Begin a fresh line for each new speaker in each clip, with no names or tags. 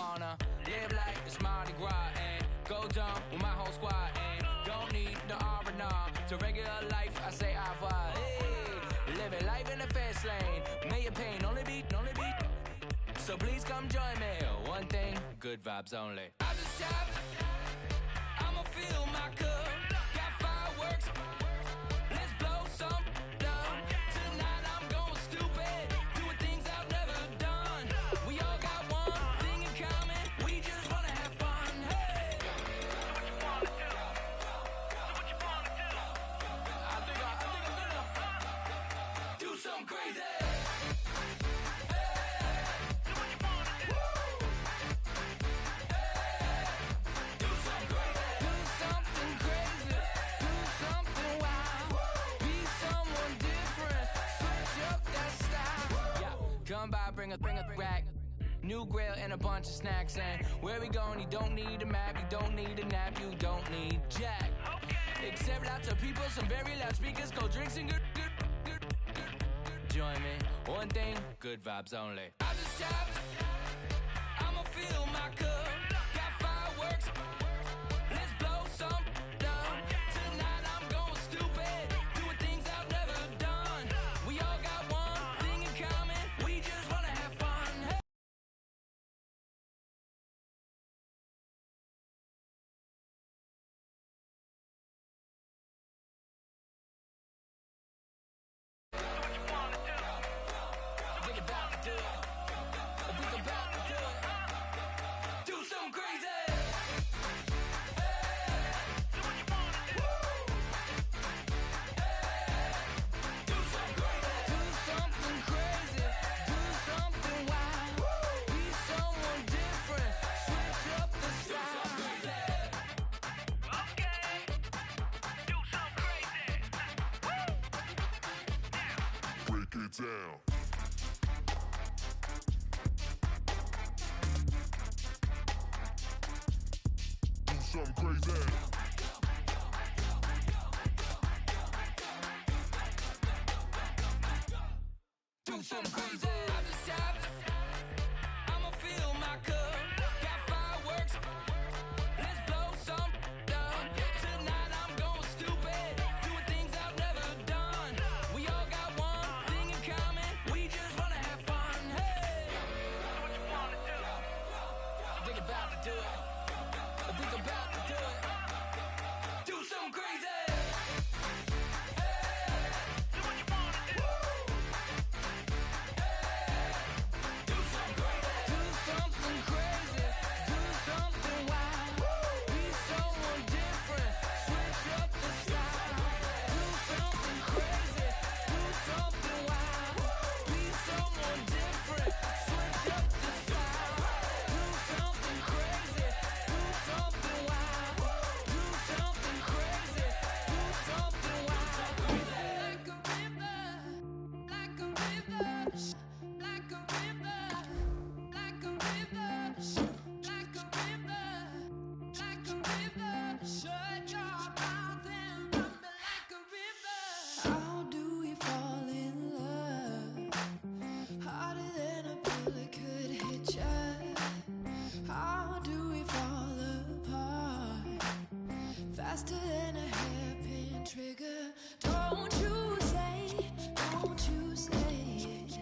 wanna live like it's Mardi Gras and go dumb with my whole squad and don't need the R&R to regular life. I say au revoir. Hey, living life in the fast lane. May your pain only beat. So please come join me. One thing, good vibes only. I just tapped. I'ma fill my cup. Got fireworks. Let's blow some up. Tonight I'm going stupid. Doing things I've never done. We all got one thing in common. We just wanna have fun. Hey. What you wanna do? I think I'm gonna do something crazy. Come by, bring a rack, new grill and a bunch of snacks. And where we going, you don't need a map, you don't need a nap, you don't need jack. Except lots of people, some very loud speakers, cold drinks and good. Join me, one thing, good vibes only. I just tapped, I'ma fill my cup. Got fireworks, let's blow some up. Tonight I'm going stupid, doing things I've never done. We all got one thing in common, we just wanna have fun. Hey. What you wanna do? Think about to do it. Think about to do it. Do something crazy.
Down. Do something crazy.
Do something crazy. I just tapped. I'ma fill my cup. Got fireworks. Let's blow some up. Tonight I'm going stupid. Doing things I've never done. We all got one thing in common. We just wanna have fun. Hey. What you wanna do? Think about to do it. Think about to do it. Do something crazy.
Faster than a hairpin trigger. Don't you say, don't you say it.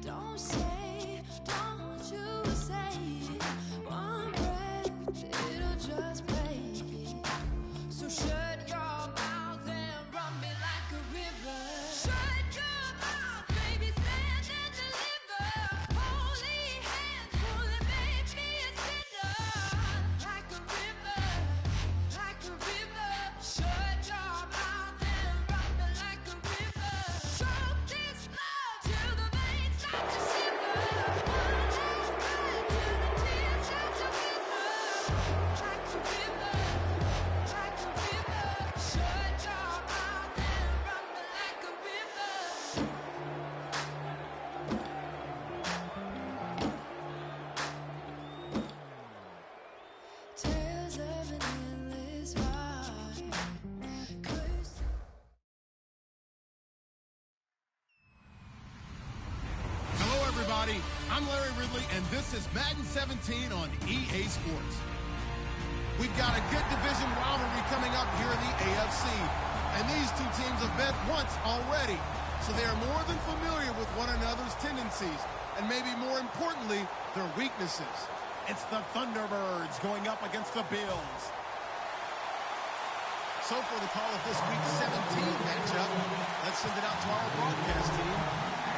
Don't say, don't you say it. One breath, it'll just break it. So shut your mouth and run me like a river. Shut your mouth, baby, stand and deliver. Holy hands, pulling, make me a sinner. Like a river, like a river. Shut your mouth and
I'm Larry Ridley, and this is Madden 17 on EA Sports. We've got a good division rivalry coming up here in the AFC, and these two teams have met once already, so they are more than familiar with one another's tendencies, and maybe more importantly, their weaknesses. It's the Thunderbirds going up against the Bills. So for the call of this week's 17th matchup, let's send it out to our broadcast team,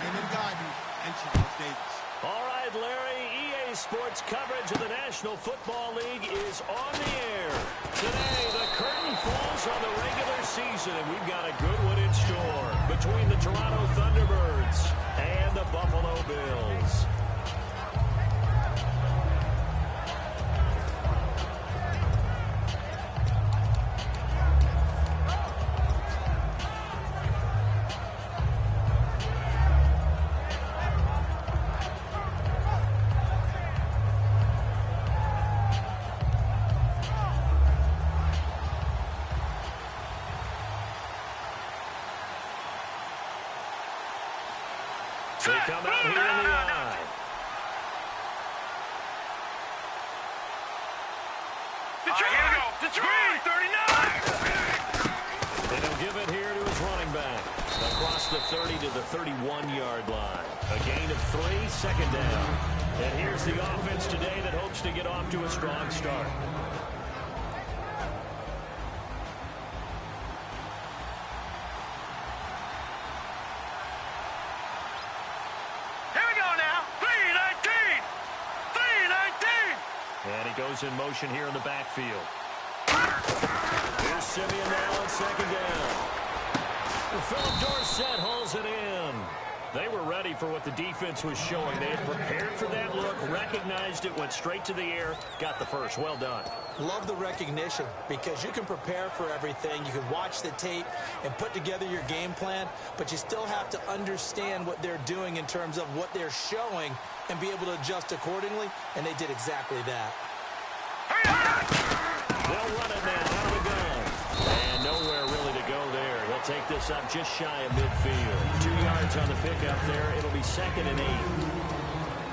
Raymond Guyton and Charles Davis.
All right, Larry, EA Sports coverage of the National Football League is on the air. Today, the curtain falls on the regular season, and we've got a good one in store between the Toronto Thunderbirds and the Buffalo Bills. They come out here in the eye.
Here we go. Detroit, 39.
And he'll give it here to his running back. Across the 30 to the 31-yard line. A gain of 3, second down. And here's the offense today that hopes to get off to a strong start. And he goes in motion here in the backfield. Here's Simeon now on second down. Philip Dorsett hauls it in. They were ready for what the defense was showing. They had prepared for that look, recognized it, went straight to the air, got the first. Well done.
Love the recognition because you can prepare for everything. You can watch the tape and put together your game plan, but you still have to understand what they're doing in terms of what they're showing and be able to adjust accordingly, and they did exactly that.
They'll run it now out of the gun. And nowhere really to go there. He'll take this up just shy of midfield. 2 yards on the pickup there. It'll be 2nd and 8.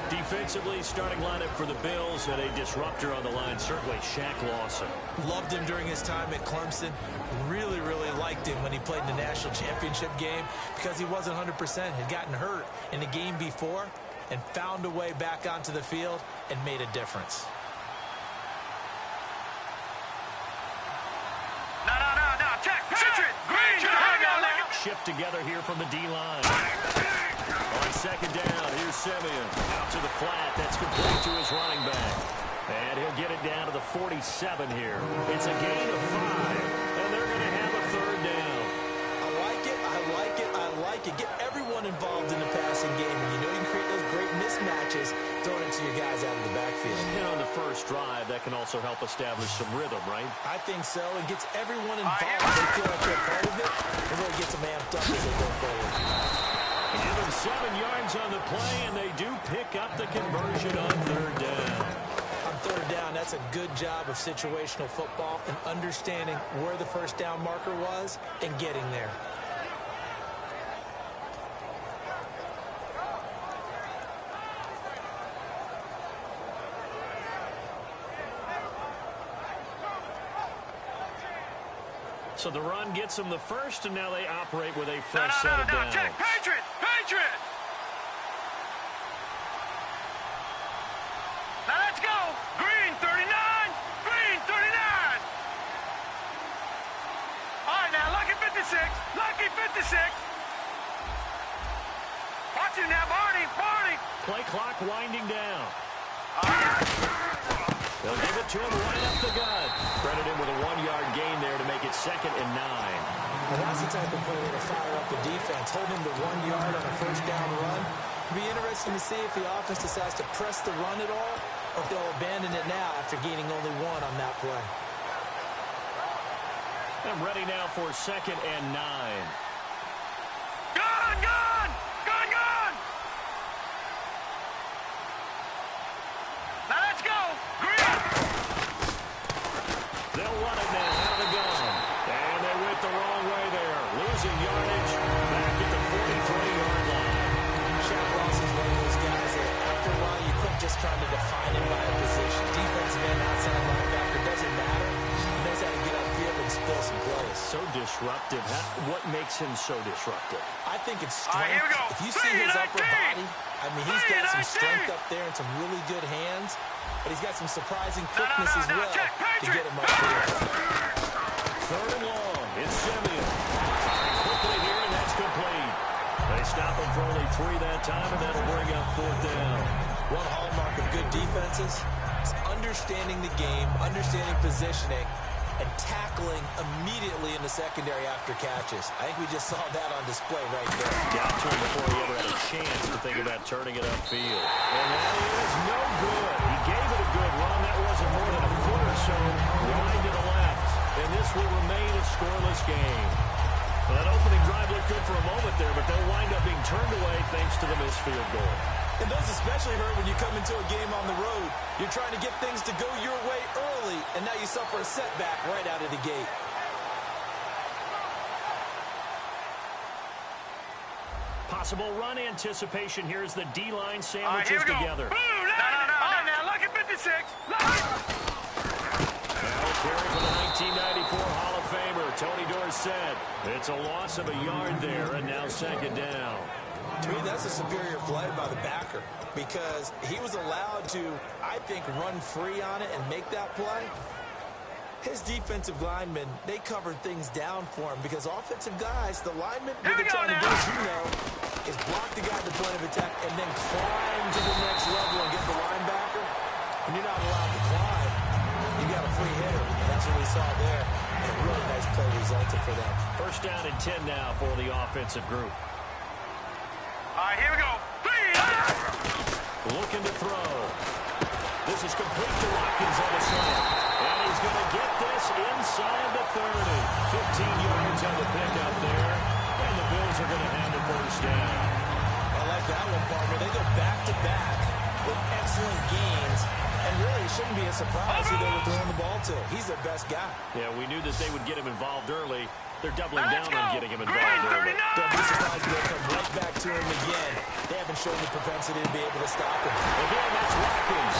Defensively, starting lineup for the Bills, and a disruptor on the line, certainly Shaq Lawson.
Loved him during his time at Clemson. Really, really liked him when he played in the national championship game because he wasn't 100%, had gotten hurt in the game before, and found a way back onto the field and made a difference.
No. Check. Patriot. Green.
Shift together here from the D-line. On second down, here's Simeon. Out to the flat. That's complete to his running back. And he'll get it down to the 47 here. It's a gain of 5, and they're going to have a third down.
I like it. Get everyone involved in the passing game, and you know you can create those great mismatches throwing it to your guys out of the backfield.
And on the first drive, that can also help establish some rhythm, right?
I think so. It gets everyone involved. They feel like they're part of it. It really gets them amped up as they go forward.
Give them 7 yards on the play, and they do pick up the conversion on third down.
On third down, that's a good job of situational football and understanding where the first down marker was and getting there.
So the run gets them the first, and now they operate with a fresh set of downs.
Check. Patriot. Now let's go. Green, 39. Green, 39. All right, now, Lucky 56. Lucky 56. Watch him now, Barney.
Play clock winding down. They'll give it to him right up the gut. Credit him with a 1-yard gain there to make it 2nd and 9.
Well, that's the type of play to fire up the defense. Hold him to 1 yard on a first down run. It'll be interesting to see if the offense decides to press the run at all or if they'll abandon it now after gaining only 1 on that play.
I'm ready now for 2nd and 9.
Gone. Now let's go. Green.
They'll run it now out of the gun. And they went the wrong way there. Losing yardage back at the 43-yard line.
Shaq Lawson's one of those guys that after just trying to define him by a position. Defensive end, outside linebacker, doesn't matter. He knows how to get upfield and spill some plays.
So disruptive. What makes him so disruptive?
I think it's
All right,
strength.
here we go.
If you see his upper
3-19.
body, I mean, he's got some
3-19.
strength up there and some really good hands, but he's got some surprising quickness as
no,
well
check,
to get him upfield.
Third and long. It's Simeon. Firing quickly here, and that's complete. They stop him for only 3 that time, and that'll bring up 4th down.
One hallmark of good defenses is understanding the game, understanding positioning, and tackling immediately in the secondary after catches. I think we just saw that on display right there.
Down to him before he ever had a chance to think about turning it upfield. And that is no good. He gave it a good run. That wasn't more than a foot or so wide to the left. And this will remain a scoreless game. Well, that opening drive looked good for a moment there, but they'll wind up being turned away thanks to the missed field goal.
And those especially hurt when you come into a game on the road. You're trying to get things to go your way early, and now you suffer a setback right out of the gate.
Possible run anticipation here as the D-line
All right, here
sandwiches
we go.
together.
Blue, no. Now, look at 56. Look.
That'll carry for the 1994 Hall of Famer, Tony Dorsett. It's a loss of a yard there, and now 2nd down.
To me, that's a superior play by the backer because he was allowed to, I think, run free on it and make that play. His defensive linemen, they covered things down for him because offensive guys, the linemen, what they're trying to do, as you know, is block the guy at the point of attack and then climb to the next level and get the linebacker. And you're not allowed to climb. You got a free hitter, and that's what we saw there. And a really nice play resulted for them.
1st down and 10 now for the offensive group.
All right, here we go. 3.
Looking to throw. This is complete to Watkins on the slant. And he's going to get this inside the 30. 15 yards on the pickup there. And the Bills are going to have the 1st down.
I like that one, partner. They go back-to-back with excellent gains. And really, it shouldn't be a surprise who they were throwing the ball to. He's their best guy.
Yeah, we knew that they would get him involved early. They're doubling down on getting him involved early.
Don't be surprised if they come right back to him again. They haven't shown the propensity to be able to stop him.
Again, that's Watkins.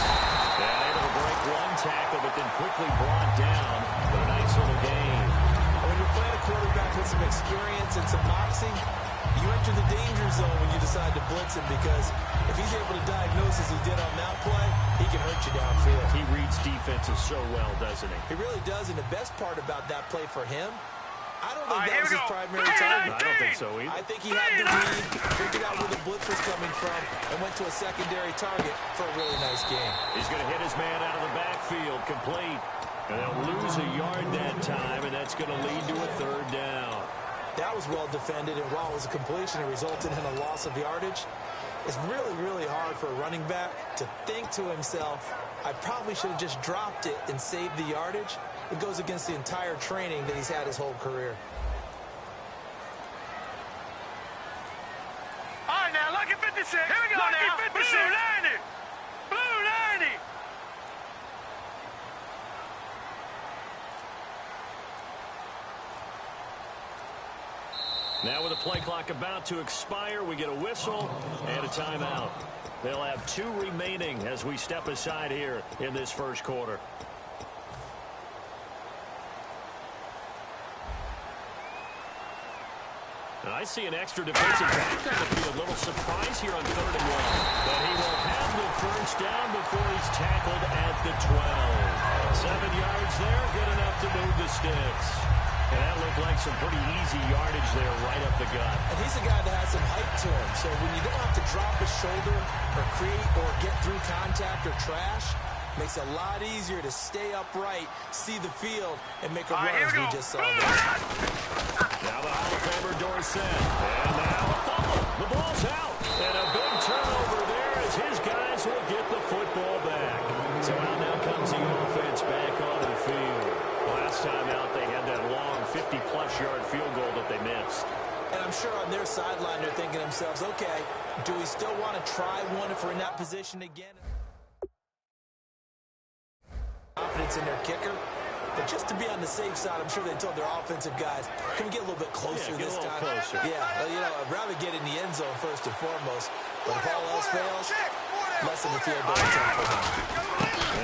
Yeah, able to break one tackle, but then quickly brought down. But a nice little game.
And when you're playing a quarterback with some experience and some moxie, you enter the danger zone when you decide to blitz him because if he's able to diagnose as he did on that play, he can hurt you downfield.
He reads defenses so well, doesn't he?
He really does, and the best part about that play for him, I don't
All
think
right,
that
here
was
we
his
go.
primary target.
I don't think so either.
I think he had the read, figured out where the blitz was coming from, and went to a secondary target for a really nice game.
He's going to hit his man out of the backfield, complete. And they'll lose a yard that time, and that's going to lead to a 3rd down.
That was well defended, and while it was a completion, it resulted in a loss of yardage. It's really, really hard for a running back to think to himself, I probably should have just dropped it and saved the yardage. It goes against the entire training that he's had his whole career.
All right, now, look at 56. Here we go now. 56. Blue 90. Blue 90.
Now with the play clock about to expire, we get a whistle and a timeout. They'll have 2 remaining as we step aside here in this 1st quarter. And I see an extra defensive back on the field. A little surprise here on 3rd and 1. But he will have the 1st down before he's tackled at the 12. 7 yards there, good enough to move the sticks. And that looked like some pretty easy yardage there right up the gut.
And he's a guy that has some height to him. So when you don't have to drop his shoulder or create or get through contact or trash, makes it a lot easier to stay upright, see the field, and make a run as we just saw there.
Now the Hall of Famer Dorsett. And now a fumble. The ball's out. And a big turnover there as his guys will get the football back. So now comes the offense back onto the field. Last time out, they had that long 50-plus yard field goal that they missed.
And I'm sure on their sideline they're thinking to themselves, okay, do we still want to try one if we're in that position again? Confidence in their kicker. But just to be on the safe side, I'm sure they told their offensive guys, can we get a little bit closer this time?
Closer.
Yeah, well, you know, I'd rather get in the end zone first and foremost. But if all else fails, lesson the field goal attempt for him.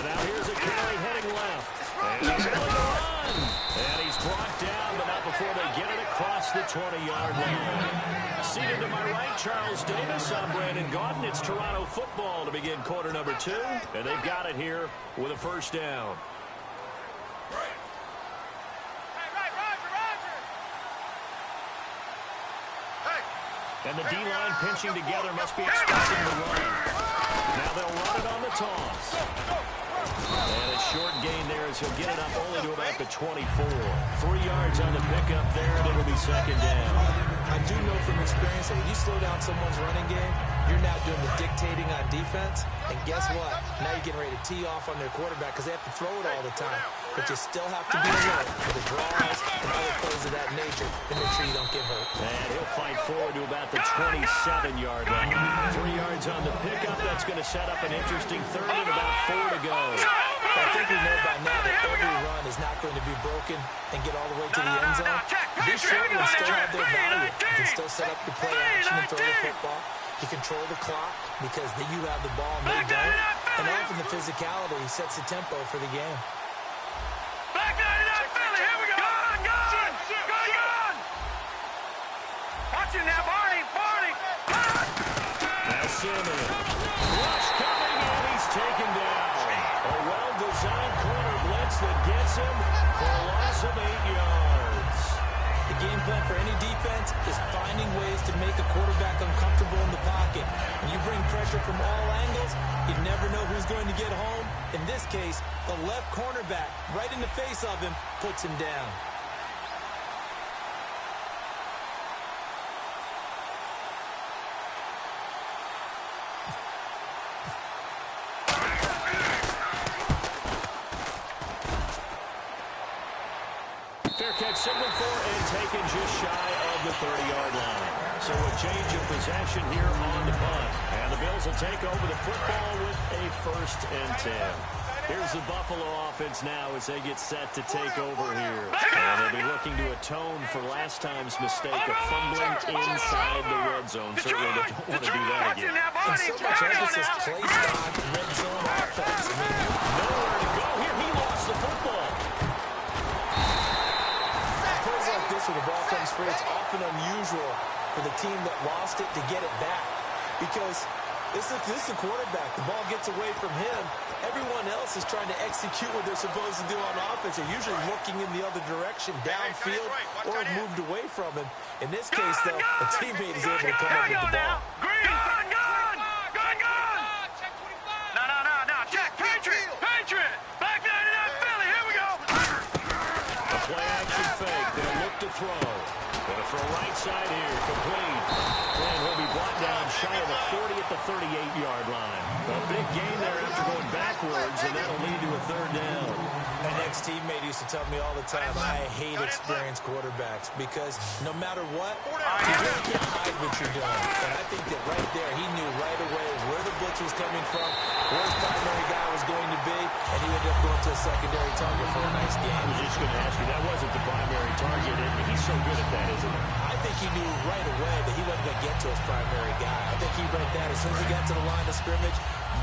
And now here's a carry heading left. And he's going to run. And he's brought down, but not before they get it across the 20-yard line. Seated to my right, Charles Davis. I'm Brandon Gaudin. It's Toronto football to begin quarter number 2. And they've got it here with a first down. And the D-line pinching together must be expecting the run. Now they'll run it on the toss. And a short gain there as he'll get it up only to about the 24. 3 yards on the pickup there, and it'll be second down.
I do know from experience that when you slow down someone's running game, you're not doing the dictating on defense. And guess what? Now you're getting ready to tee off on their quarterback because they have to throw it all the time. But you still have to be alert for the draws and other plays of that nature to make sure you don't get hurt.
And he'll fight forward to about the 27-yard line. 3 yards on the pickup. That's going to set up an interesting third and about 4 to go.
I think we know by now that every run is not going to be broken and get all the way to the end zone. These short ones still have their value. You can still set up the play action and throw the football. You control the clock because then you have the ball and they don't. And often the physicality sets the tempo for the game.
Back 99 Philly, here we go. Gun. Watching now, Barney.
Now Simmons. Rush coming, and he's taken down. A well-designed corner blitz that gets him for a loss of 8 yards.
The game plan for any defense is finding ways to make a quarterback uncomfortable in the pocket. When you bring pressure from all angles, you never know who's going to get home. In this case, the left cornerback, right in the face of him, puts him down.
Fair catch signaled for and taken just shy of the 30-yard line. So a change of possession here on the punt. And the Bills will take over the football with a 1st and 10. Here's the Buffalo offense now as they get set to take over here. And they'll be looking to atone for last time's mistake of fumbling inside the red zone. Certainly they don't want to do that again.
And so much emphasis placed on red zone offense. I mean,
nowhere to go here. He lost the football.
Plays like this when the ball comes free, it's often unusual for the team that lost it to get it back. Because this is the quarterback. The ball gets away from him. Everyone else is trying to execute what they're supposed to do on offense. They're usually looking in the other direction, downfield, or moved away from him. In this case, though, a teammate is able to come up with the ball.
Gun. No. Check. Patriot. Back 99 Philly, here we go.
A play action fake. They'll look to throw. Gonna throw right side here. Complete. And he'll be brought down shy of the 40 at the 38-yard line. A big gain there after going backwards, and that'll lead to a 3rd down.
My ex-teammate used to tell me all the time, I hate experienced quarterbacks because no matter what, you really can't hide what you're doing. And I think that right there, he knew right away where the blitz was coming from, where his primary guy was going to be, and he ended up going to a secondary target for a nice game.
I was just going to ask you, that wasn't the primary target, and he's so good at that, isn't he?
I think he knew right away that he wasn't going to get to his primary guy. I think he read that as soon as he got to the line of scrimmage,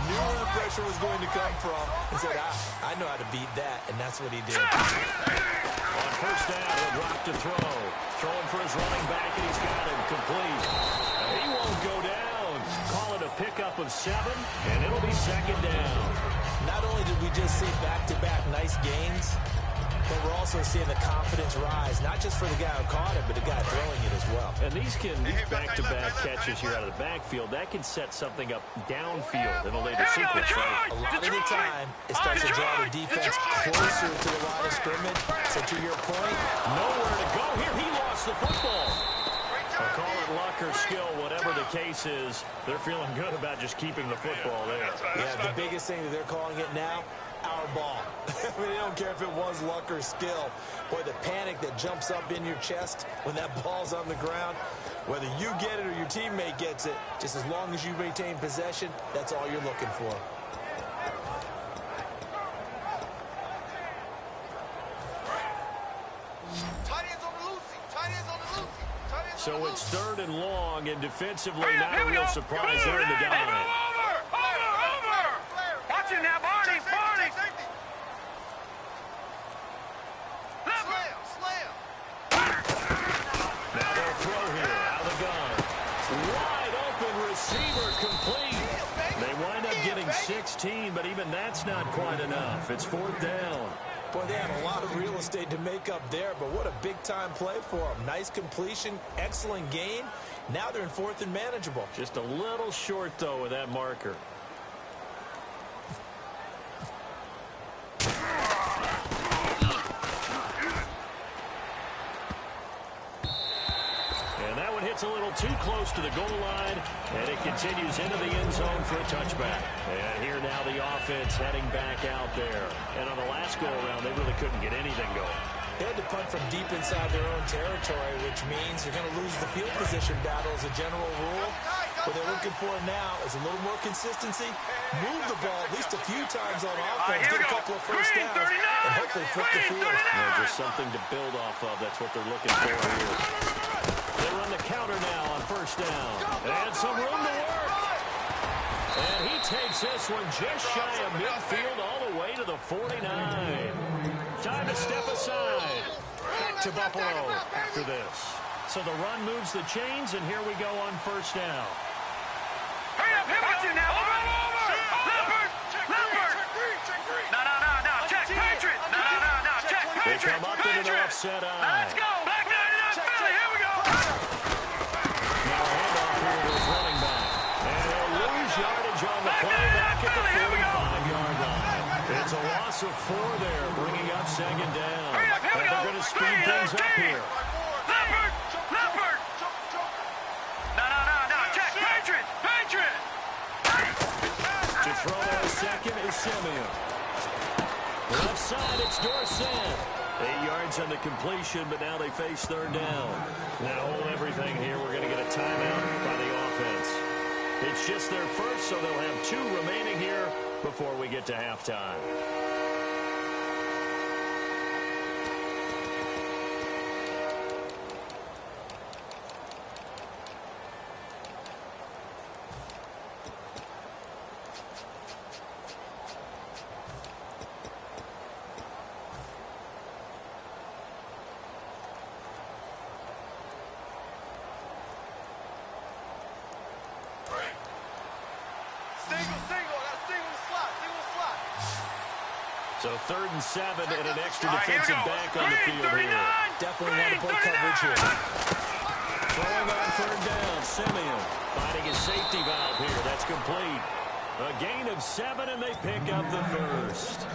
knew where the pressure was going to come from, and said, I know how to beat that, and that's what he did.
On 1st down, he'll drop to throw. Throwing for his running back, and he's got him complete. He won't go down. Call it a pickup of 7, and it'll be 2nd down.
Not only did we just see back-to-back nice gains, but we're also seeing the confidence rise, not just for the guy who caught it, but the guy throwing it as well.
And these back-to-back catches here out of the backfield, that can set something up downfield in a later sequence, right?
A lot of the time, it starts to draw the defense closer to the line of scrimmage. So to your point,
nowhere to go here. He lost the football. I'll call it luck or skill, whatever the case is. They're feeling good about just keeping the football there.
Yeah, the biggest thing that they're calling it now, our ball. I mean, they don't care if it was luck or skill. Boy, the panic that jumps up in your chest when that ball's on the ground, whether you get it or your teammate gets it, just as long as you maintain possession, that's all you're looking for.
So it's 3rd and long, and defensively not a real surprise there in the dive.
Over!
throw here. Out of the gun. Wide open receiver complete. They wind up getting 16, but even that's not quite enough. It's 4th down.
Boy, they had a lot of real estate to make up there, but what a big-time play for them. Nice completion, excellent gain. Now they're in 4th and manageable.
Just a little short, though, with that marker. It's a little too close to the goal line, and it continues into the end zone for a touchback. And here now the offense heading back out there. And on the last go-around, they really couldn't get anything going.
They had to punt from deep inside their own territory, which means you're going to lose the field position battle as a general rule. What they're looking for now is a little more consistency, move the ball at least a few times on offense, get a couple of first downs, and hopefully flip the field.
Yeah, just something to build off of. That's what they're looking for here. They run the counter now on 1st down. And some room to work. And he takes this one just shy of midfield all the way to the 49. Time to step aside. Back to Buffalo after this. So the run moves the chains, and here we go on 1st down.
Hurry up, watch it now. Over. Leopard. No. Check Patriot. No. Check Patriot.
They come up with an offset eye.
Let's go. Back 99 Philly. Here we go.
Now a handoff here to his running back. And he'll lose yardage on the play back at the 45-yard line. It's a loss of 4 there, bringing up 2nd down.
Here we
and
go.
they're going to speed things up here.
Leopard. No. Check Patriot.
To throw their 2nd is Simeon. Left side, it's Dorsett. 8 yards on the completion, but now they face 3rd down. Now hold everything here. We're going to get a timeout by the offense. It's just their first, so they'll have 2 remaining here before we get to halftime. So 3rd and 7 and an extra defensive back on the field here.
Definitely want to play coverage here.
Throwing on 3rd down, Simeon finding his safety valve here. That's complete. A gain of 7, and they pick up the 1st.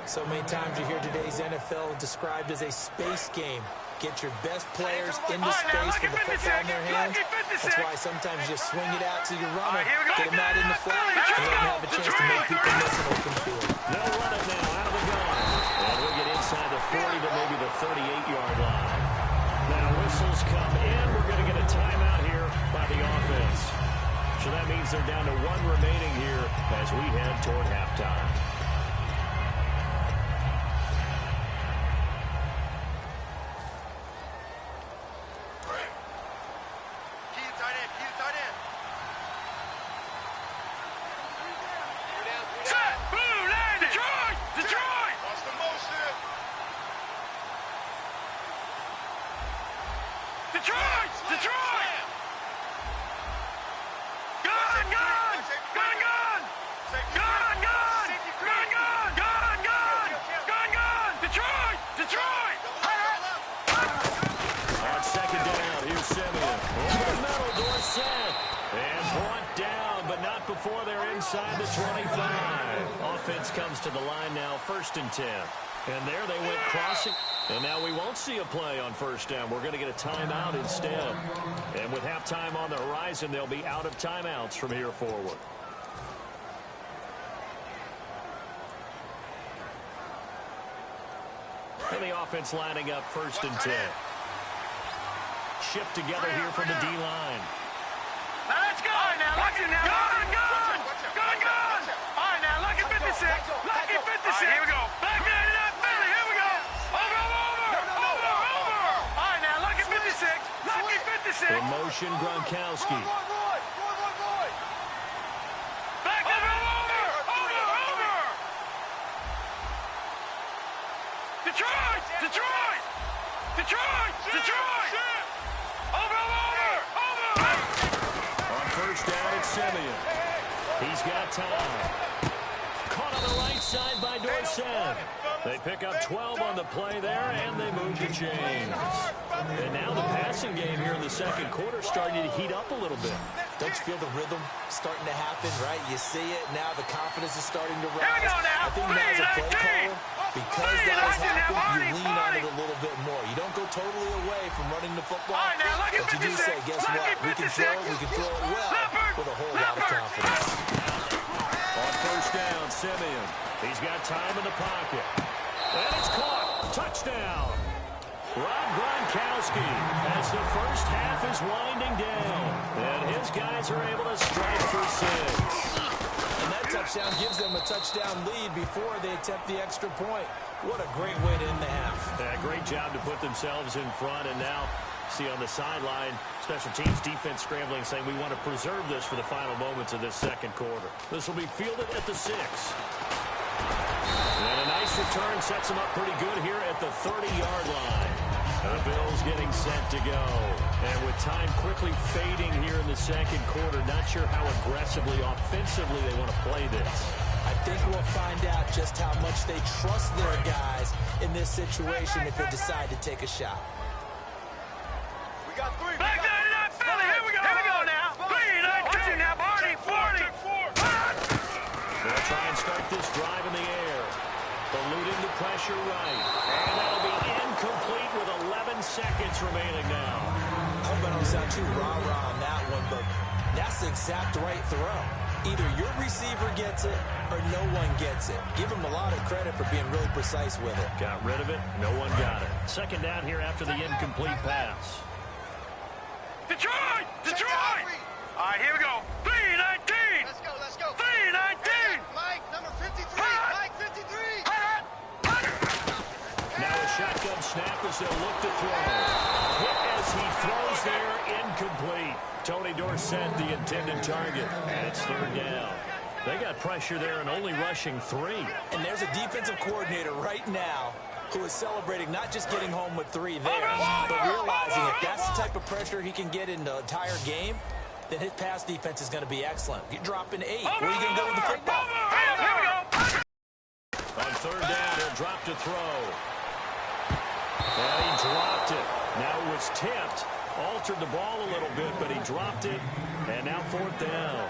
So many times you hear today's NFL described as a space game. Get your best players into space with the football in their hands. That's why sometimes you just swing it out to your runner, get him out in the flat, and let him have a chance to make people miss an open field.
They'll run it now out of the gun. And we'll get inside the 40 to maybe the 38-yard line. Now whistles come in. We're going to get a timeout here by the offense. So that means they're down to 1 remaining here as we head toward halftime. Inside the 25. Offense comes to the line now, 1st and 10. And there they went crossing. And now we won't see a play on 1st down. We're going to get a timeout instead. And with halftime on the horizon, they'll be out of timeouts from here forward. And the offense lining up 1st and 10. Shift together here from the D-line.
Let's go! All right, now, watch it now. Gun! All right, now, lucky 56. Lucky 56. Here we go. Back there to that Philly. Here we go. Over. All right, now, lucky 56. Lucky 56.
In motion, Gronkowski.
Back there. Over. Detroit.
On first down, it's Simeon. He's got time. Caught on the right side by Dorsett. They pick up 12 on the play there, and they move the chains. And now the passing game here in the second quarter starting to heat up a little bit.
Don't you feel the rhythm starting to happen, right? You see it now. The confidence is starting to rise.
Here we go now.
I think now as a play caller, because that has happened, you lean on it a little bit more. You don't go totally away from running the football, but you do say, guess what? We can throw it well with a whole lot of confidence.
On first down, Simeon. He's got time in the pocket. And it's caught. Touchdown. Rob Gronkowski as the first half is winding down. And his guys are able to strike for 6.
And that touchdown gives them a touchdown lead before they attempt the extra point. What a great way to end the half.
Yeah, great job to put themselves in front. And now, see on the sideline, special teams defense scrambling, saying we want to preserve this for the final moments of this second quarter. This will be fielded at the 6. And a nice return sets them up pretty good here at the 30-yard line. The Bills getting set to go. And with time quickly fading here in the second quarter, not sure how aggressively, offensively they want to play this.
I think we'll find out just how much they trust their guys in this situation if they decide to take a shot.
We got 3. Back there in that Philly. Here we go now. 3-19 now, Barney. 40.
They'll try and start this drive in the air. Eluding the pressure right. And that'll be incomplete with 11 seconds remaining now.
I hope I don't sound too rah-rah on that one, but that's the exact right throw. Either your receiver gets it or no one gets it. Give him a lot of credit for being really precise with it.
Got rid of it. No one got it. Second down here after the incomplete pass.
Detroit! All right, here we go. 3-19. Let's go. 3-19.
Mike, number 53. Mike, 53.
Now a shotgun snap as they'll look to throw. Hit as he throws there, incomplete. Tony Dorsett, the intended target. And it's third down. They got pressure there and only rushing 3.
And there's a defensive coordinator right now who is celebrating not just getting home with 3 there, but realizing if that's the type of pressure he can get in the entire game, then his pass defense is going to be excellent. You're dropping 8. Where are you going to go with the football?
Here we go.
On third down, he'll drop to throw. And he dropped it. Now it was tipped. Altered the ball a little bit, but he dropped it. And now fourth down.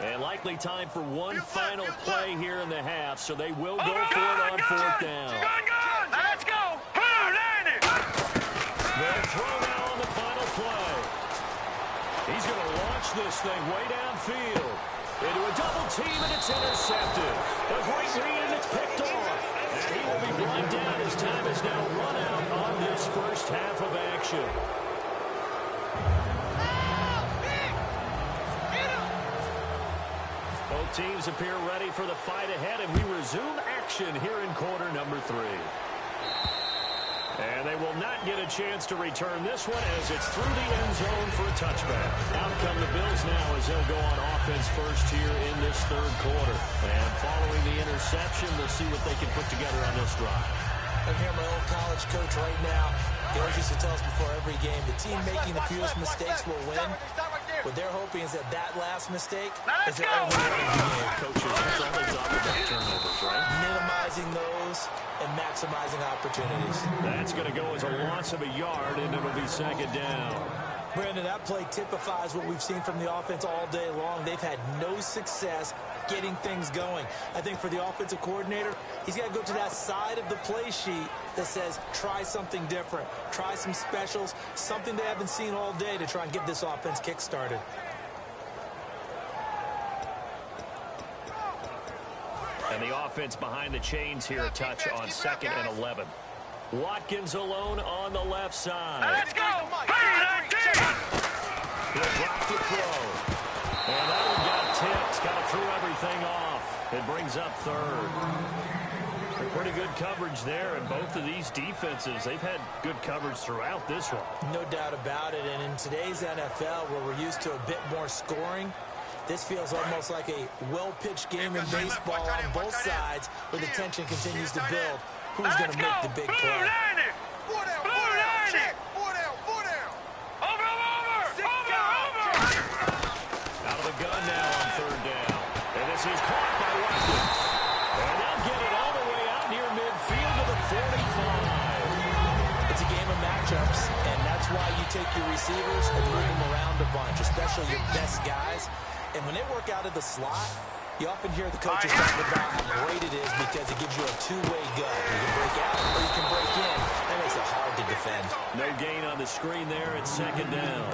And likely time for one final play here in the half, so they will go for it on fourth down.
Gun. Let's go. 2-90.
They'll throw now on the final play. He's going to launch this thing way downfield. Into a double team, and it's intercepted. A great read, and it's picked off. And he will be brought down as time is now run out on this first half of action. Both teams appear ready for the fight ahead, and we resume action here in quarter number 3. And they will not get a chance to return this one as it's through the end zone for a touchback. Out come the Bills now as they'll go on offense first here in this third quarter. And following the interception, they'll see what they can put together on this drive.
I'm here, my old college coach right now. He always used to tell us before every game, the team making the fewest mistakes will win. What they're hoping is that that last mistake is their only game.
Coaches, that's all they talk about, turnovers, right?
Minimizing those and maximizing opportunities.
That's going to go as a loss of a yard, and it'll be second down.
Brandon, that play typifies what we've seen from the offense all day long. They've had no success getting things going. I think for the offensive coordinator, he's got to go to that side of the play sheet that says, try something different. Try some specials, something they haven't seen all day to try and get this offense kick-started.
And the offense behind the chains here, a touch on 2nd and 11. Watkins alone on the left side.
Let's go. 3-19.
He'll drop to throw. And that one got tipped. Kind of threw everything off. It brings up third. Pretty good coverage there, and both of these defenses, they've had good coverage throughout this one.
No doubt about it, and in today's NFL, where we're used to a bit more scoring, this feels almost like a well-pitched game in baseball on both sides, where the tension continues to build. Who's going to make the big play?
4 down.
matchups, and that's why you take your receivers and move them around a bunch, especially your best guys. And when they work out of the slot, you often hear the coaches talk about how great it is because it gives you a two-way gut. You can break out or you can break in. That makes it hard to defend.
No gain on the screen there at second down.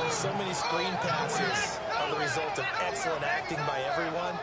So many screen passes are the result of excellent acting by everyone.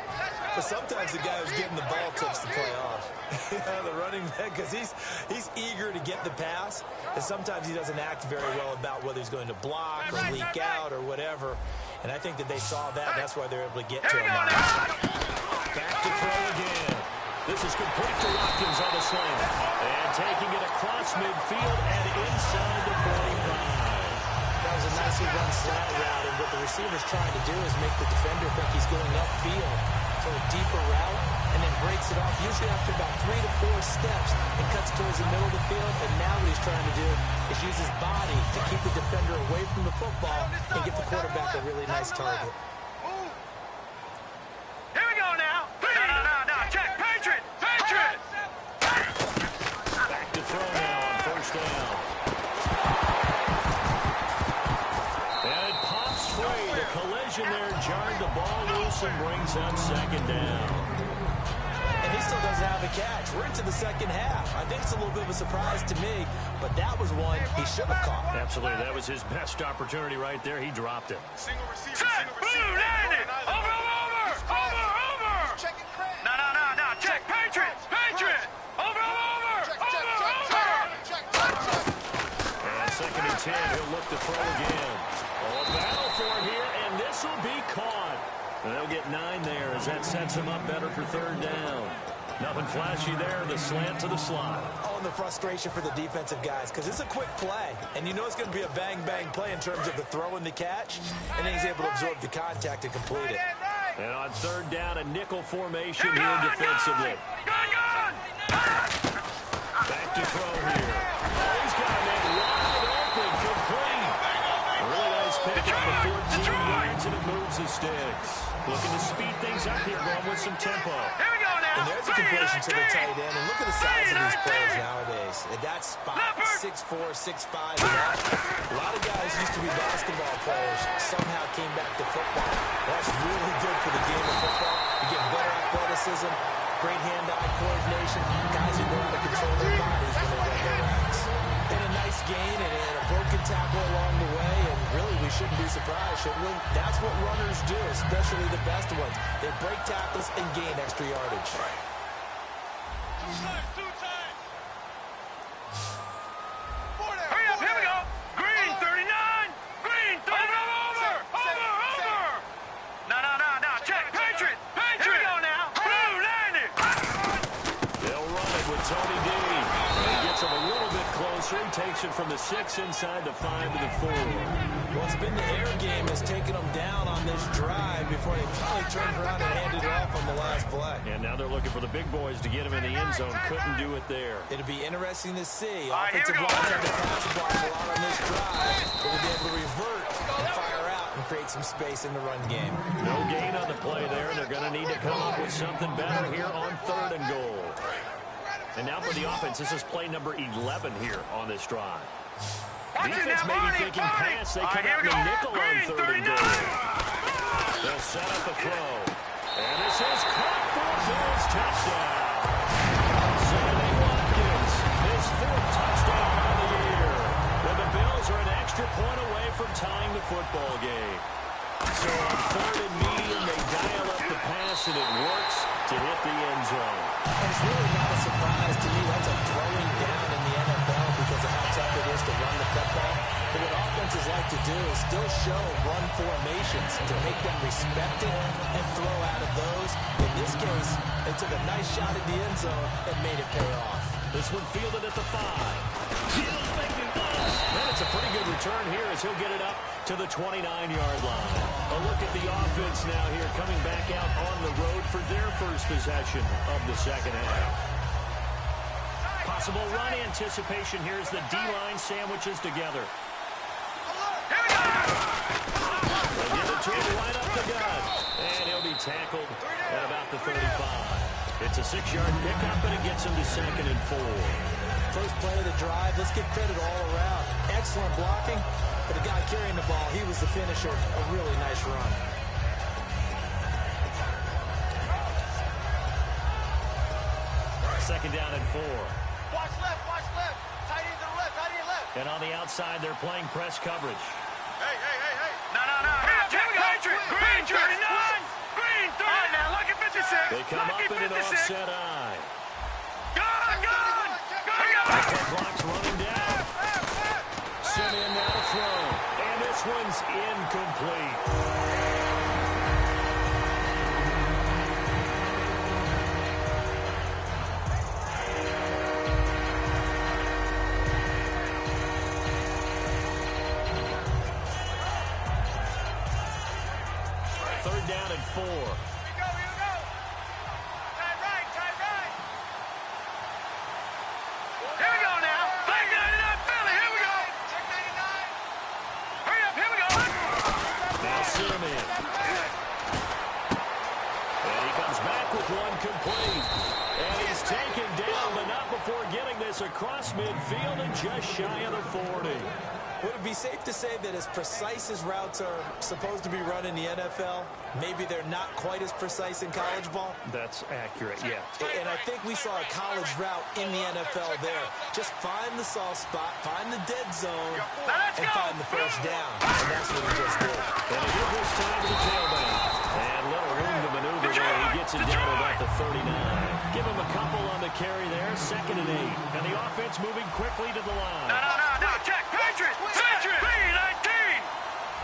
But sometimes the guy who's getting the ball tips the play off. The running back, because he's eager to get the pass, and sometimes he doesn't act very well about whether he's going to block or leak out or whatever. And I think that they saw that. That's why they're able to get to him.
Back to throw again. This is complete to Watkins on the slant. And taking it across midfield and inside the 45.
That was a nicely run slant route, and what the receiver's trying to do is make the defender think he's going upfield for a deeper route, and then breaks it off, usually after about 3 to 4 steps, and cuts towards the middle of the field. And now what he's trying to do is use his body to keep the defender away from the football and give the quarterback a really nice target.
Here we go now. No. Check. Patriot.
Back to throw now on first down. And it pops free. The collision there jarred the ball loose and brings up second down.
And he still doesn't have a catch. We're into the second half. I think it's a little bit of a surprise to me, but that was one he should have caught.
Absolutely. That was his best opportunity right there. He dropped it.
Single receiver,
Check.
single
Blue,
receiver.
landed. Over.
Checking Craig.
No. Check. Patriot. Over.
And second and 10. He'll look to throw again. A battle for it here, and this will be caught. And they'll get 9 there as that sets him up better for third down. Nothing flashy there. The slant to the slot.
Oh, and the frustration for the defensive guys, because it's a quick play, and you know it's going to be a bang-bang play in terms of the throw and the catch, and then he's able to absorb the contact and complete it.
And on third down, a nickel formation here defensively.
Gun.
Back to throw here. Oh, he's got a man wide open, complete. A really nice pick on the 14 yards, and it moves the sticks. Looking to speed things up here, going with some tempo.
Here we go now.
And there's a completion to the tight end, and look at the size of these players nowadays. At that spot, 6'4", 6'5", and up. A lot of guys used to be basketball players, somehow came back to football. That's really good for the game of football. You get better athleticism, great hand-eye coordination, guys who know how to control their bodies when they run their routes. And a nice gain and a broken tackle along the way, and really we shouldn't be surprised, should we? That's what runners do, especially the best ones. They break tackles and gain extra yardage.
Two times. Hurry up, here we go. Green, 39. Green, 39. Over. No. Check. Patriot. Here we go now. Blue, landed.
They'll run it with Tony D. He gets him a little bit closer. He takes it from the 6 inside the 5 to the 4.
Well, it's been the air game that's taken them down on this drive before they finally turned around and handed it off on the last play.
And now they're looking for the big boys to get him in the end zone. Couldn't do it there.
It'll be interesting to see.
right, here
Offensive
we go.
line tried to pass block a lot on this drive. Will be able to revert and fire out and create some space in the run game.
No gain on the play there, and they're going to need to come up with something better here on 3rd and goal. And now for the offense, this is play number 11 here on this drive. Defense may be thinking pass. They come out in the nickel on 3rd and goal. They'll set up a throw. And this is caught for Bills touchdown. Sammy Watkins, his 4th touchdown of the year. And the Bills are an extra point away from tying the football game. So on 3rd and medium, they dial up the pass, and it works to hit the end zone.
And it's really not a surprise to me. That's a throwing down in the NFL because of how tough it is to run the football. But what offenses like to do is still show run formations to make them respect it and throw out of those. In this case, they took a nice shot at the end zone and made it pay off.
This one fielded at the 5. And it's a pretty good return here as he'll get it up to the 29-yard line. A look at the offense now here coming back out on the road for their first possession of the second half. Possible run anticipation here as the D-line sandwiches together. They give it to him right up the gut. And he'll be tackled at about the 35. It's a 6-yard pickup, and it gets him to 2nd and 4.
First play of the drive. Let's give credit all around. Excellent blocking. For the guy carrying the ball, he was the finisher. A really nice run.
Second down and 4.
Watch left, watch left. Tight end to the left, tight end left.
And on the outside, they're playing press coverage.
Hey, hey, hey, hey.
No. Here we go. Green 39. Green 30. All right, now, lucky 56.
They come
lucky
up in an
56.
offset eye.
Gone.
The clock's running down. Simeon now to throw. And this one's incomplete. Third down and 4.
Here we go. Tight right.
Here we go now. Flag 99 Philly. Here we go.
Check 99.
Hurry up. Here we go.
Now Simeon. And he comes back with one complete. And he's taken down, but not before getting this across midfield and just shy of the 40.
Would it be safe to say that as precise as routes are supposed to be run in the NFL, maybe they're not quite as precise in college ball?
That's accurate, yeah.
And I think we saw a college route in the NFL there. Just find the soft spot, find the dead zone, and find the first down. And that's what he just did.
And a good this time to the tailback. And little room to maneuver there. He gets it down to about the 39. Give him a couple on the carry there. Second and 8. And the offense moving quickly to the line.
No. Check. Patriots. B19.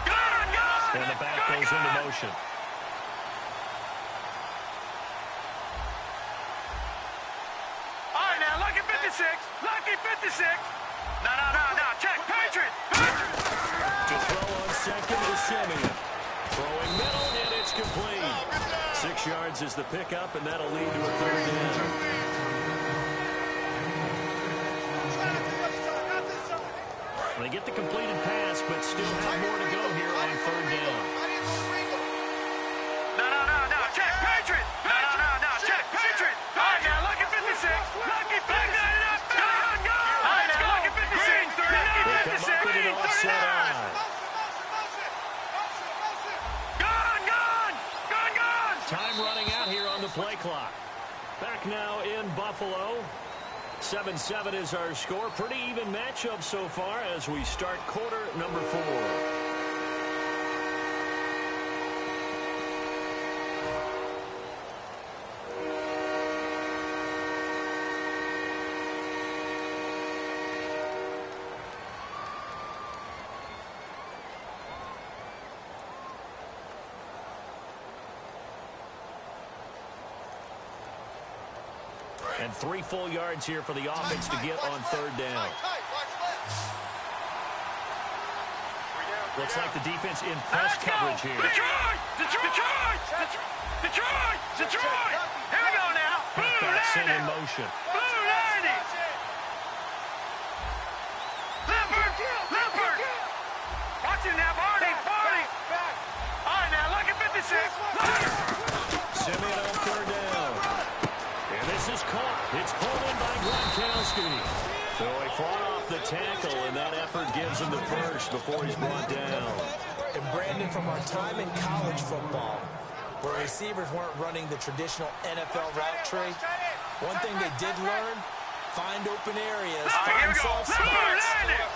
Gone.
And the back goes into motion.
All right, now, lucky 56. Lucky 56. No. Check. Patriots.
To throw on second is Simeon. Throwing middle, and it's complete. 6 yards is the pickup, and that'll lead to a third down. They get the completed pass, but still have more to go here on third down.
No. Check. Patriots. No. Check. Patriots. All right, now, lucky 56. Lucky 59. Gone. All right, now, lucky 56.
They come up with an offset eye.
Gone.
Time running out here on the play clock. Back now in Buffalo. 7-7 is our score. Pretty even matchup so far as we start quarter number 4. And 3 full yards here for the offense to get on third down. Looks like the defense in press coverage here.
Detroit! Here we go now.
Halfback sent in motion.
Blue 90. Lippert. Watch him now, Barney. All right, now, look at 56.
Simeon on third down. And this is caught. It's pulled in by Gronkowski. So he fought off the tackle, and that effort gives him the first before he's brought down.
And Brandon, from our time in college football, where receivers weren't running the traditional NFL route tree, one thing they did learn, find open areas, find soft spots,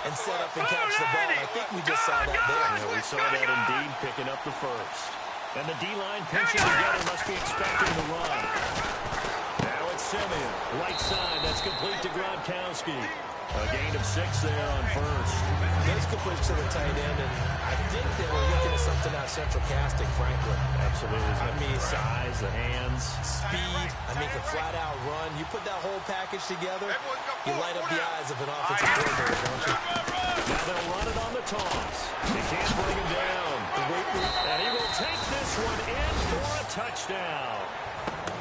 and set up and catch the ball. I think we just saw that there.
Yeah, we saw that indeed, picking up the first. And the D-line pinching together, must be expecting the run. Now it's Simeon. Right side, that's complete to Gronkowski. A gain of 6 there on first.
Those completes to the tight end, and I think they were looking at something out central casting, frankly.
Absolutely.
I mean,
size, the hands.
Speed, can flat out run. You put that whole package together, you light up the eyes of an offensive coordinator, don't you?
Now they'll run it on the toss. They can't bring him down. And he will take this one in for a touchdown.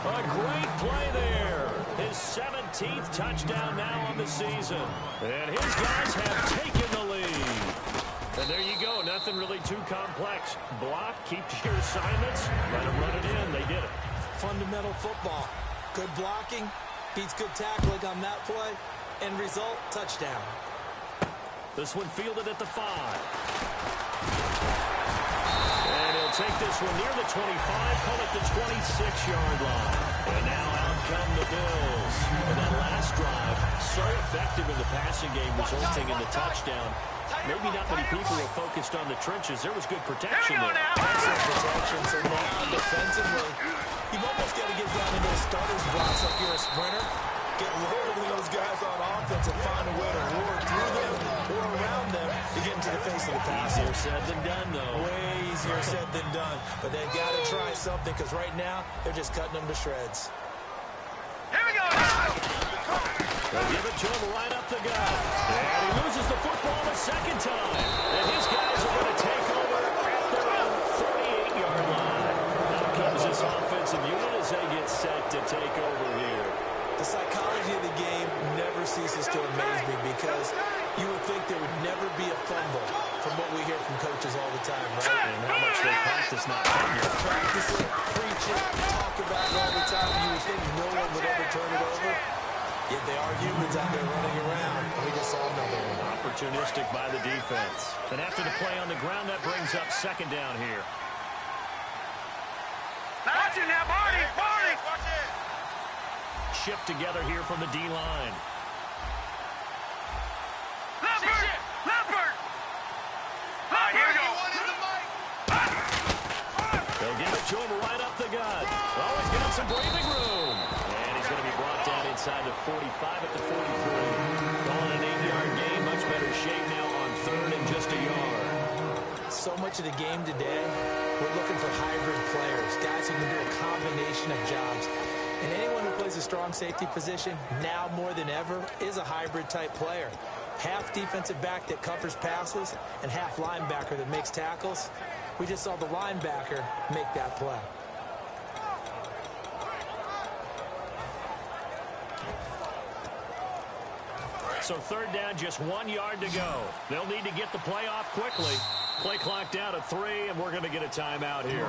A great play there. His 17th touchdown now on the season. And his guys have taken the lead. And there you go. Nothing really too complex. Block, keep to your assignments, let them run it in. They did it.
Fundamental football. Good blocking beats good tackling on that play, End result, touchdown.
This one fielded at the 5. And he'll take this one near the 25, call it the 26-yard line. And now out come the Bills. And that last drive, so effective in the passing game, resulting in the touchdown. Maybe not many people were focused on the trenches. There was good protection there.
Excellent protection. So now defensively, you've almost got to get down into those starter's blocks like you're a sprinter. Get lower than those guys on offense and find a way to roar through them or around them to get into the face of the pass.
Easier said than done, though.
Way easier said than done. But they've got to try something because right now they're just cutting them to shreds.
Here we go, guys.
They'll give it to him right up the gut. And he loses the football the second time. And his guys are going to take over their own 38-yard line. Now comes this offensive unit as they get set to take over here.
The psychology of the game never ceases to amaze me because you would think there would never be a fumble from what we hear from coaches all the time, right?
And how much they practice not fumble.
Practice it, preach it, talk about it all the time. You would think no one would ever turn it over. Yet they are humans out there running around, and we just saw another one.
Opportunistic by the defense. And after the play on the ground, that brings up second down here.
Watch it now, Barney. Barney.
Shift together here from the D-line.
Leopard. Leopard. Here we go.
They'll give it to him right up the gut. Oh, he's got some breathing room. And he's going to be brought down inside the 45 at the 43. Calling an 8-yard gain. Much better shape now on third and just a yard.
So much of the game today, we're looking for hybrid players, guys who can do a combination of jobs. And anyone who plays a strong safety position, now more than ever, is a hybrid-type player. Half defensive back that covers passes and half linebacker that makes tackles. We just saw the linebacker make that play.
So third down, just 1 yard to go. They'll need to get the play off quickly. Play clock down to 3, and we're going to get a timeout here.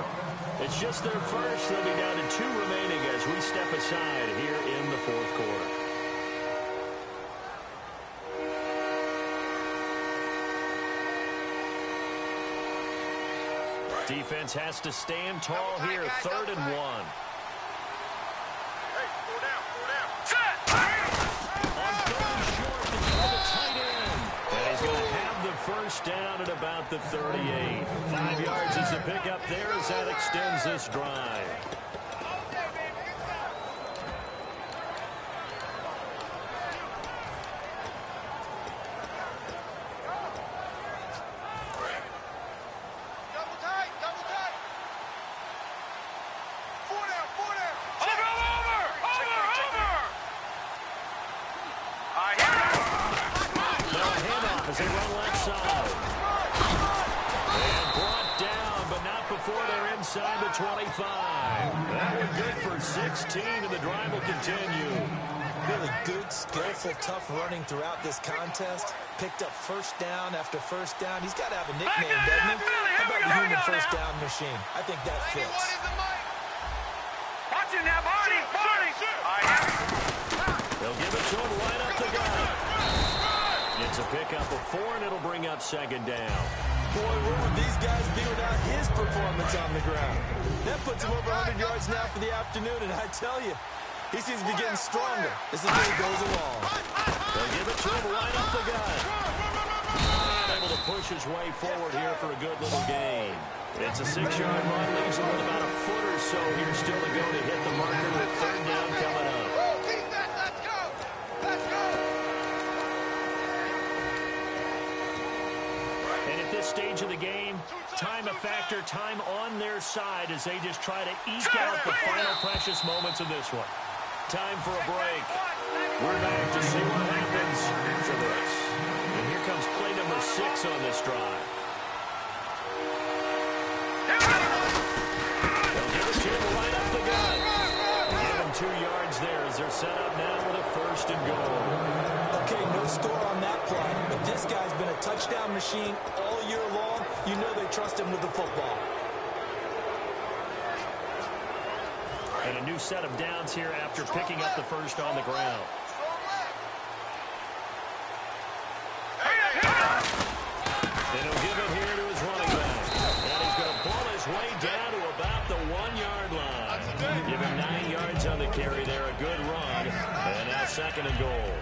It's just their first. They'll be down to 2 remaining as we step aside here in the fourth quarter. Defense has to stand tall here, 3rd and 1.
Hey, 4 down, 4 down. Set!
On 3rd and short, to throw the tight end. And he's going to have the first down at about the 38. 5 yards is the pickup there as that extends this drive.
Double tight, double tight. 4 down, 4 down.
Over, over, over, over. All right, here we go.
Now a handoff as they run left side. And brought down, but not before they're inside the 25. That one good for 16, and the drive will continue.
Really good, skillful, tough running throughout this contest. Picked up first down after first down. He's got to have a nickname, doesn't he? How about the human first down machine? I think that fits.
Watch it now, Barney. Barney. All right, here.
They'll give it to him right up the gut. It's a pickup of 4, and it'll bring up second down.
Boy, where would these guys be without his performance on the ground? That puts him over 100 yards now for the afternoon, and I tell you, he seems to be getting stronger as the day goes along.
They'll give it to him right up the gut. And able to push his way forward here for a good little gain. It's a 6-yard run, leaves him with about a foot or so here still to go to hit the marker with third down coming up.
Let's go! Let's go!
And at this stage of the game, time a factor, time on their side as they just try to eke out the final precious moments of this one. Time for a break. We're back to see what happens after this. And here comes play number 6 on this drive. They'll give it to him right up the gut. Give him 2 yards there as they're set up now with a first and goal.
Okay, no score on that play, but this guy's been a touchdown machine all year long. You know they trust him with the football.
And a new set of downs here after picking up the first on the ground. 2nd and goal.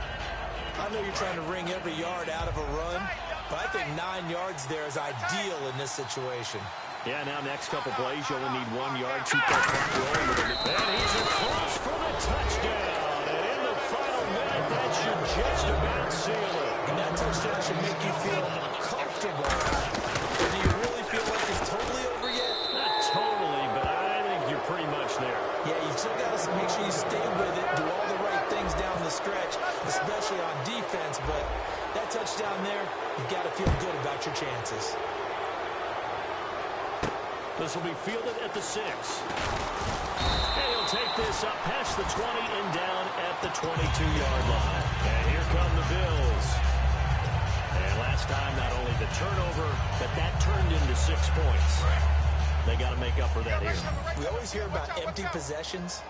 I know you're trying to wring every yard out of a run, but I think 9 yards there is ideal in this situation.
Yeah, now next couple plays, you only need 1 yard. Keep that clock rolling with him. And he's across for the touchdown. And in the final minute, that should just about seal it.
And that touchdown should make you feel comfortable. But do you really feel like it's totally over yet?
Not totally, but I think you're pretty much there.
Yeah, you've still got to make sure you stay with it, do all the right things down the stretch, especially on defense. But that touchdown there, you've got to feel good about your chances.
This will be fielded at the 6. And he'll take this up past the 20 and down at the 22-yard line. And here come the Bills. And last time, not only the turnover, but that turned into 6 points. They got to make up for that here.
We always hear about empty possessions,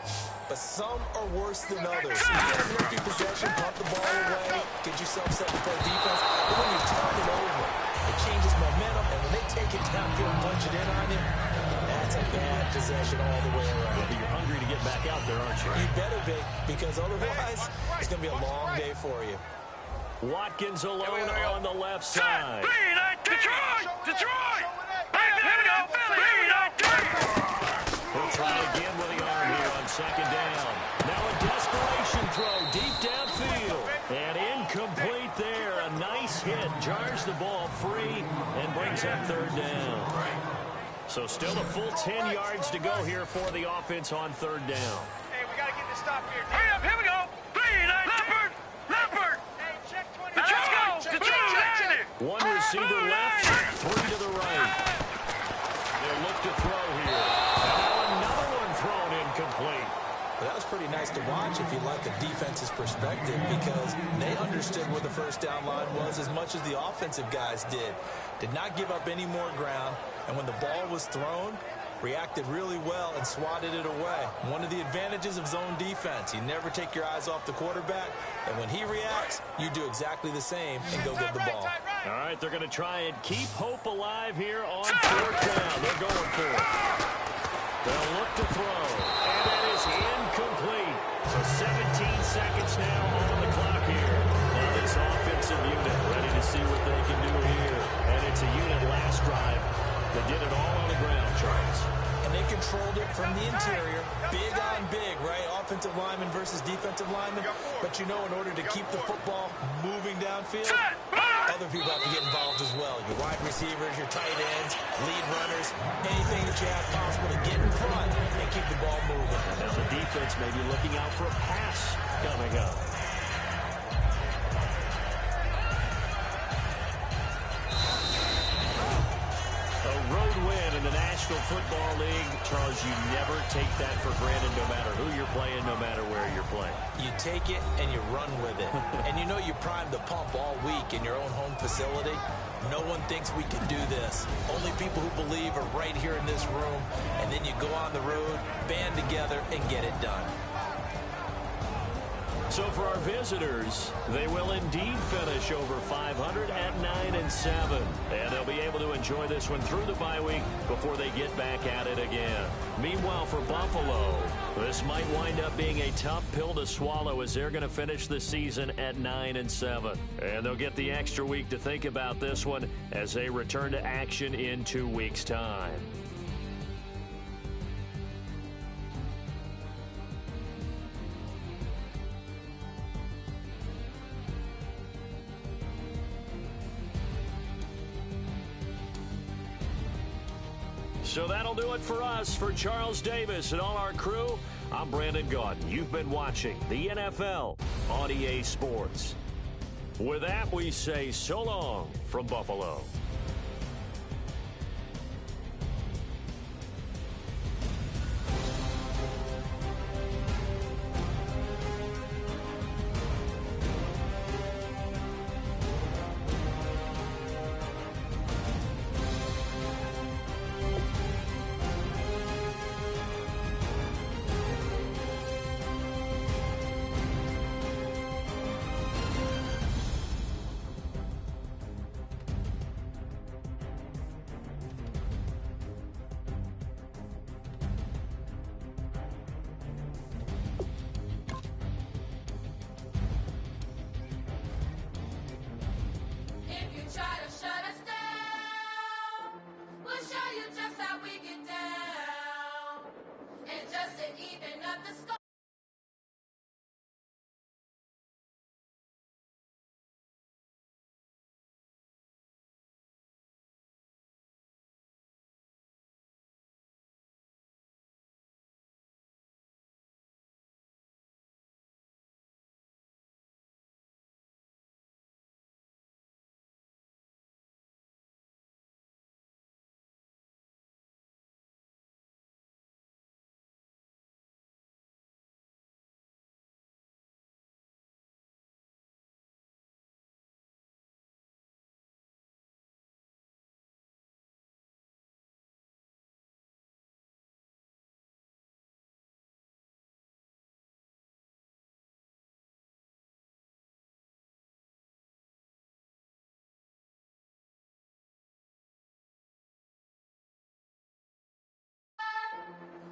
but some are worse than others. You get an empty possession, pump the ball away, get yourself set to play defense. But when you turn it over, it changes momentum, and when they take it downfield and punch it in on you, that's a bad possession all the way around.
Yeah, but you're hungry to get back out there, aren't you?
You better be, because otherwise, it's going to be a long day for you.
Watkins alone on the left side.
Detroit! Detroit! Here we go!
He'll try again with the arm here on 2nd down. Now a desperation throw deep downfield. And incomplete there. A nice hit. Jars the ball free and brings up 3rd down. So still a full 10 yards to go here for the offense on 3rd down.
Hey, we got to get this stop here.
Hurry up, here we go! Leopard! Leopard!
Hey, check 20.
Let's go! Detroit!
One receiver left, 3 to the right. They'll look to throw here. And now another one thrown incomplete.
But that was pretty nice to watch if you like a defense's perspective, because they understood where the first down line was as much as the offensive guys did. Did not give up any more ground, and when the ball was thrown, reacted really well and swatted it away. One of the advantages of zone defense, you never take your eyes off the quarterback, and when he reacts, you do exactly the same and go get the ball.
All right, they're going to try and keep hope alive here on 4th down. They're going for it. They'll look to throw, and that is incomplete. So 17 seconds now on the clock here. Now this offensive unit ready to see what they can do here. And it's a unit last drive that did it all on the ground, Charles.
And they controlled it from the interior, big on big, right? Offensive lineman versus defensive lineman. But you know, in order to keep the football moving downfield, other people have to get involved as well. Your wide receivers, your tight ends, lead runners, anything that you have possible to get in front and keep the ball moving.
Now the defense may be looking out for a pass coming up. A road win in the National Football League. Charles, you never take that for granted no matter who you're playing, no matter where you're playing.
You take it and you run with it. And you know you primed the pump all week in your own home facility. No one thinks we can do this. Only people who believe are right here in this room. And then you go on the road, band together, and get it done.
So for our visitors, they will indeed finish over 500 at 9-7. And they'll be able to enjoy this one through the bye week before they get back at it again. Meanwhile, for Buffalo, this might wind up being a tough pill to swallow as they're going to finish the season at 9-7. And they'll get the extra week to think about this one as they return to action in 2 weeks' time. So that'll do it for us. For Charles Davis and all our crew, I'm Brandon Gaudin. You've been watching the NFL on EA Sports. With that, we say so long from Buffalo.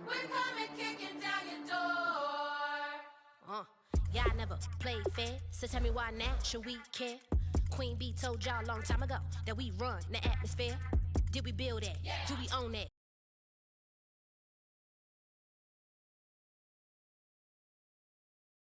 We're coming kicking down your door.
Y'all never played fair, so tell me why now should we care? Queen Bee told y'all a long time ago that we run the atmosphere. Did we build that? Yeah. Do we own that?